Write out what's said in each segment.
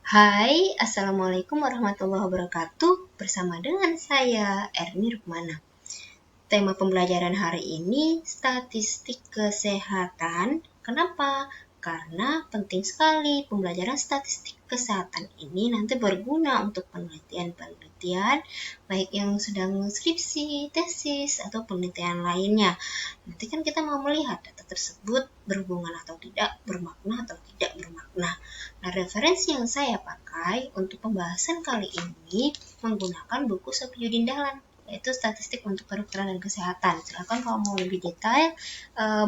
Hai, Assalamualaikum warahmatullahi wabarakatuh. Bersama dengan saya, Erni Rukmana. Tema pembelajaran hari ini, statistik kesehatan. Kenapa? Karena penting sekali pembelajaran statistik kesehatan ini nanti berguna untuk penelitian-penelitian, baik yang sedang skripsi, tesis, atau penelitian lainnya. Nanti kan kita mau melihat data tersebut berhubungan atau tidak, bermakna atau tidak bermakna. Nah, referensi yang saya pakai untuk pembahasan kali ini menggunakan buku Safiyuddin Dahlan, yaitu Statistik untuk Kedokteran dan Kesehatan. Silakan kalau mau lebih detail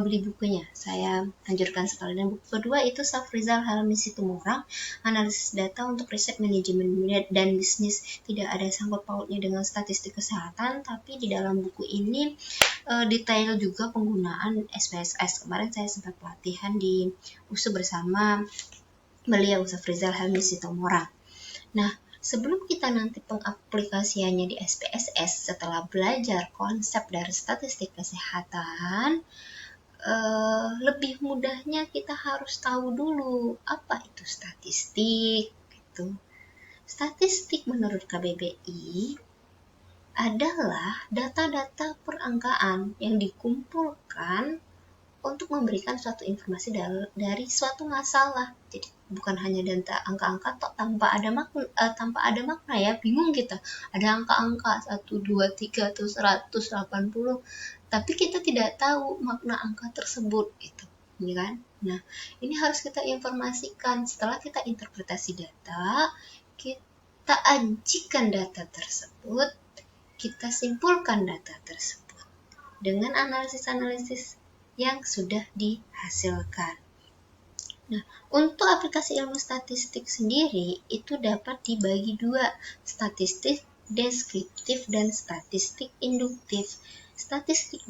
beli bukunya. Saya anjurkan sekali. Dan buku kedua itu Safrizal Helmi Situmorang, Analisis Data untuk Riset Manajemen dan Bisnis. Tidak ada sangkut pautnya dengan statistik kesehatan, tapi di dalam buku ini detail juga penggunaan SPSS. Kemarin saya sempat pelatihan di USU bersama beliau Safrizal Helmi Situmorang. Nah, sebelum kita nanti pengaplikasiannya di SPSS setelah belajar konsep dari statistik kesehatan, lebih mudahnya kita harus tahu dulu apa itu statistik. Gitu. Statistik menurut KBBI adalah data-data perangkaan yang dikumpulkan untuk memberikan suatu informasi dari suatu masalah. Jadi bukan hanya data angka-angka tanpa ada makna ya, bingung kita. Ada angka-angka 1, 2, 3 atau 180, tapi kita tidak tahu makna angka tersebut gitu. Ya kan? Nah, ini harus kita informasikan. Setelah kita interpretasi data, kita ajikan data tersebut, kita simpulkan data tersebut dengan analisis-analisis yang sudah dihasilkan. Nah, untuk aplikasi ilmu statistik sendiri itu dapat dibagi dua, statistik deskriptif dan statistik induktif. Statistik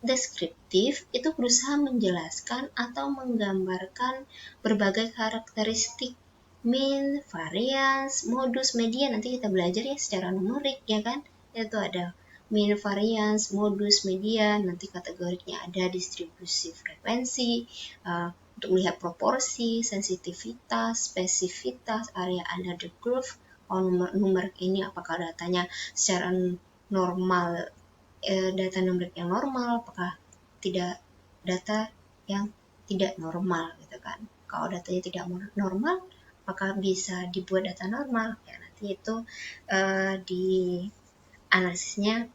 deskriptif itu berusaha menjelaskan atau menggambarkan berbagai karakteristik mean, variance, modus, median. Nanti kita belajar ya secara numerik ya kan. Itu ada mean, variance, modus, median. Nanti kategorinya ada distribusi frekuensi, untuk melihat proporsi, sensitivitas, spesifitas, area under the curve. Kalau numerik ini apakah datanya secara normal, data numerik yang normal, apakah tidak data yang tidak normal gitu kan. Kalau datanya tidak normal, apakah bisa dibuat data normal? Ya, nanti itu di analisisnya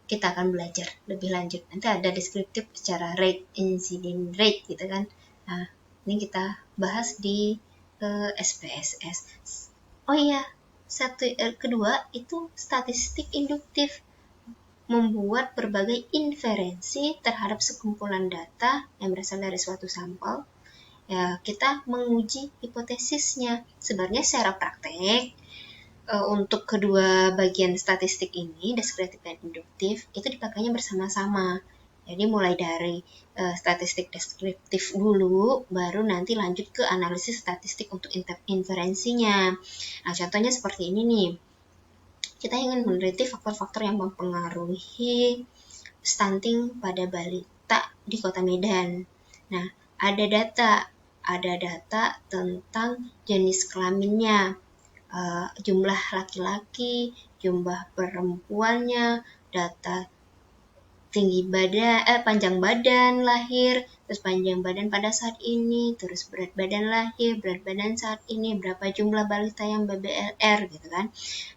kita akan belajar lebih lanjut. Nanti ada deskriptif secara rate, incident rate gitu kan. Nah, ini kita bahas di SPSS. Oh iya, kedua itu statistik induktif, membuat berbagai inferensi terhadap sekumpulan data yang berasal dari suatu sampel. Ya, kita menguji hipotesisnya. Sebenarnya secara praktek untuk kedua bagian statistik ini, deskriptif dan induktif, itu dipakainya bersama-sama. Jadi mulai dari statistik deskriptif dulu, baru nanti lanjut ke analisis statistik untuk inferensinya. Nah, contohnya seperti ini nih. Kita ingin meneliti faktor-faktor yang mempengaruhi stunting pada balita di Kota Medan. Nah, ada data tentang jenis kelaminnya, jumlah laki-laki, jumlah perempuannya, data tinggi badan, panjang badan lahir, terus panjang badan pada saat ini, terus berat badan lahir, berat badan saat ini, berapa jumlah balita yang BBLR gitu kan.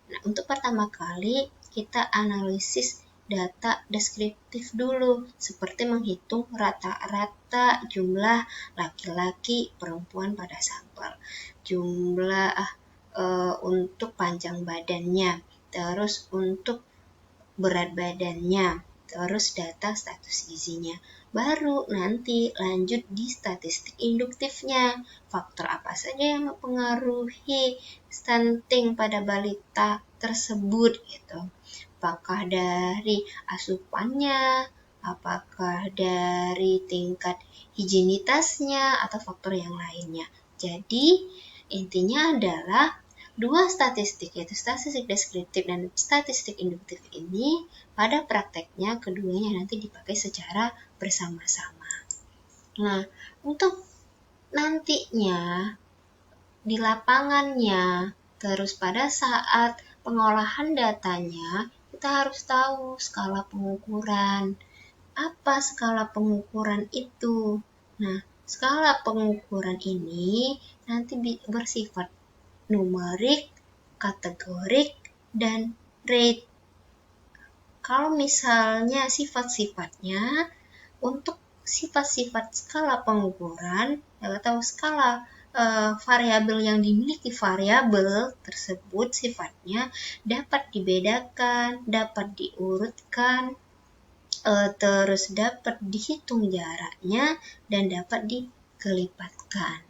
Nah, untuk pertama kali kita analisis data deskriptif dulu, seperti menghitung rata-rata jumlah laki-laki perempuan pada sampel, jumlah untuk panjang badannya, terus untuk berat badannya, terus data status gizinya. Baru nanti lanjut di statistik induktifnya. Faktor apa saja yang mempengaruhi stunting pada balita tersebut gitu. Apakah dari asupannya, apakah dari tingkat higienitasnya atau faktor yang lainnya. Jadi intinya adalah dua statistik, yaitu statistik deskriptif dan statistik induktif ini pada prakteknya keduanya nanti dipakai secara bersama-sama. Nah, untuk nantinya di lapangannya. Terus pada saat pengolahan datanya, kita harus tahu skala pengukuran. Apa skala pengukuran itu? Nah, skala pengukuran ini nanti bersifat numerik, kategorik, dan rate. Kalau misalnya sifat-sifatnya, untuk sifat-sifat skala pengukuran, atau skala variabel yang dimiliki variabel tersebut sifatnya dapat dibedakan, dapat diurutkan, terus dapat dihitung jaraknya, dan dapat dikelipatkan.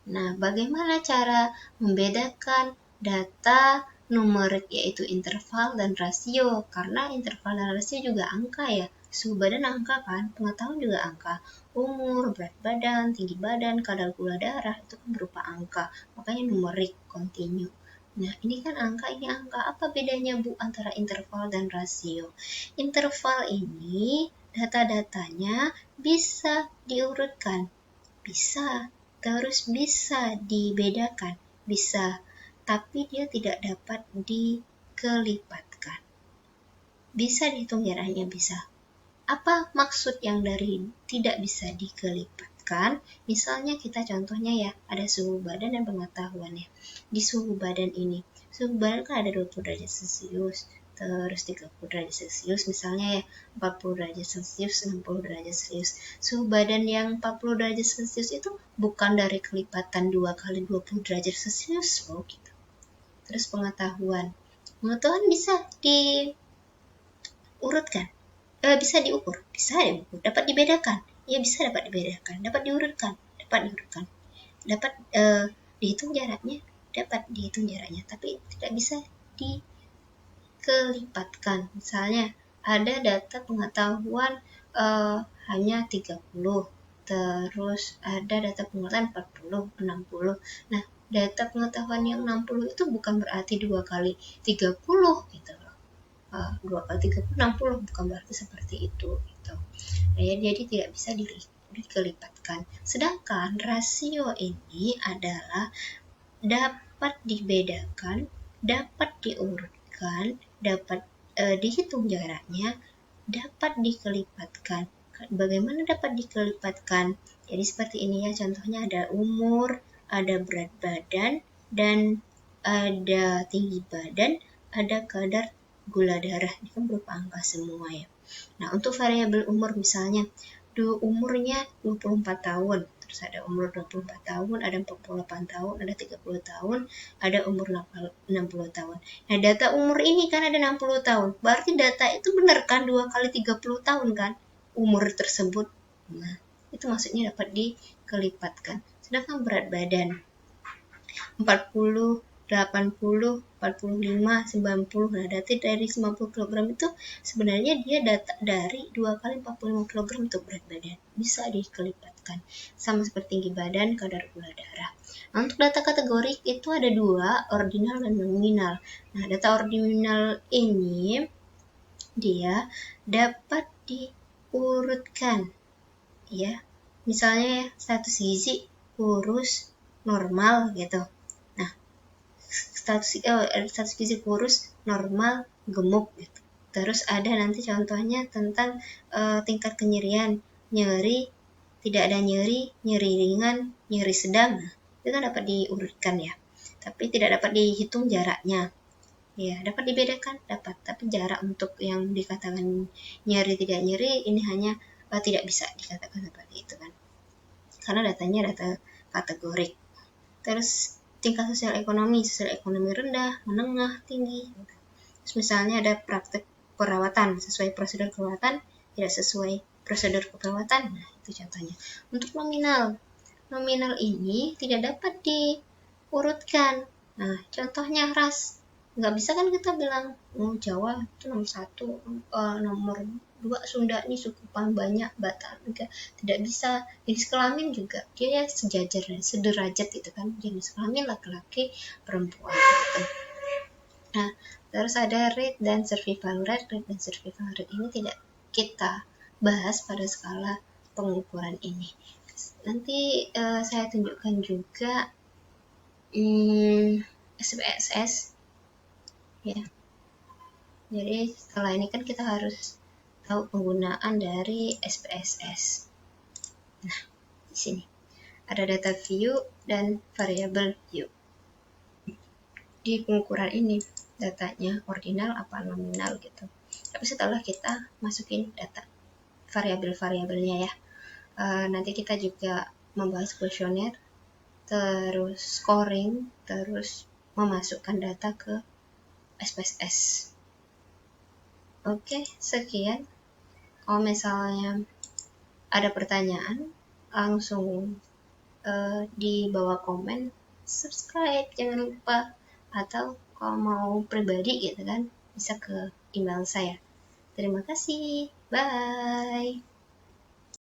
Nah, bagaimana cara membedakan data numerik yaitu interval dan rasio? Karena interval dan rasio juga angka ya. Suhu badan angka kan, pengetahuan juga angka. Umur, berat badan, tinggi badan, kadar gula darah itu kan berupa angka. Makanya numerik kontinu. Nah, ini kan angka, ini angka. Apa bedanya Bu antara interval dan rasio? Interval ini data-datanya bisa diurutkan. Bisa. Terus bisa dibedakan, bisa, tapi dia tidak dapat dikelipatkan. Bisa dihitung jaraknya, bisa. Apa maksud yang dari tidak bisa dikelipatkan? Misalnya kita contohnya ya, ada suhu badan dan pengetahuannya. Di suhu badan ini, suhu badan kan ada 20 derajat Celcius, terus 30 derajat Celcius, misalnya ya 40 derajat Celcius, 60 derajat Celcius. Suhu badan yang 40 derajat Celcius itu bukan dari kelipatan 2 kali 20 derajat Celcius loh gitu. Terus pengetahuan bisa diurutkan, bisa diukur, dapat dibedakan, ya bisa dapat dibedakan, dapat diurutkan, dapat dihitung jaraknya, tapi tidak bisa dikelipatkan. Misalnya ada data pengetahuan hanya 30, terus ada data pengetahuan 40, 60. Nah, data pengetahuan yang 60 itu bukan berarti 2 kali 30 gitu loh. 2 kali 30, 60, bukan berarti seperti itu gitu. Nah, jadi tidak bisa dikelipatkan. Sedangkan rasio ini adalah dapat dibedakan, dapat diurutkan, dapat dihitung jaraknya, dapat dikelipatkan. Bagaimana dapat dikelipatkan? Jadi seperti ini ya, contohnya ada umur, ada berat badan, dan ada tinggi badan, ada kadar gula darah. Ini kan berupa angka semua ya. Nah, untuk variabel umur misalnya, umurnya 24 tahun, terus ada umur 24 tahun, ada 48 tahun, ada 30 tahun, ada umur 60 tahun. Nah, data umur ini kan ada 60 tahun, berarti data itu benar kan 2 kali 30 tahun kan, umur tersebut. Nah, itu maksudnya dapat dikelipatkan. Sedangkan berat badan 40, 80, 45, 90. Nah, data dari 90 kg itu sebenarnya dia data dari 2 kali 45 kg untuk berat badan. Bisa dikelipatkan. Sama seperti tinggi badan, kadar gula darah. Nah, untuk data kategori itu ada 2, ordinal dan nominal. Nah, data ordinal ini dia dapat diurutkan. Ya. Misalnya status gizi kurus, normal gitu. Status gizi kurus, normal, gemuk gitu. Terus ada nanti contohnya tentang tingkat kenyerian, nyeri, tidak ada nyeri, nyeri ringan, nyeri sedang. Nah, itu kan dapat diurutkan ya. Tapi tidak dapat dihitung jaraknya. Ya, dapat dibedakan, dapat. Tapi jarak untuk yang dikatakan nyeri tidak nyeri ini hanya tidak bisa dikatakan seperti itu kan. Karena datanya data kategorik. Terus tingkat sosial ekonomi rendah, menengah, tinggi. Terus misalnya ada praktek perawatan sesuai prosedur perawatan, tidak sesuai prosedur keperawatan. Nah, itu contohnya. Untuk nominal ini tidak dapat diurutkan. Nah, contohnya ras. Nggak bisa kan kita bilang, Jawa itu nomor 1, nomor 2 Sunda ini suku paling banyak, Batak juga tidak bisa. Jenis kelamin juga dia ya sejajar, sederajat itu kan, jenis kelamin laki-laki, perempuan gitu. Nah, terus ada rate dan survival rate. Rate dan survival rate ini tidak kita bahas pada skala pengukuran ini. Nanti saya tunjukkan juga SPSS ya. Jadi setelah ini kan kita harus tahu penggunaan dari SPSS. Nah, di sini ada data view dan variable view. Di pengukuran ini datanya ordinal apa nominal gitu. Tapi setelah kita masukin data variabel-variabelnya ya, nanti kita juga membahas kuesioner, terus scoring, terus memasukkan data ke SPSS. Oke, sekian. Kalau misalnya ada pertanyaan, langsung di bawah komen, subscribe jangan lupa, atau kalau mau pribadi gitu kan, bisa ke email saya. Terima kasih, bye.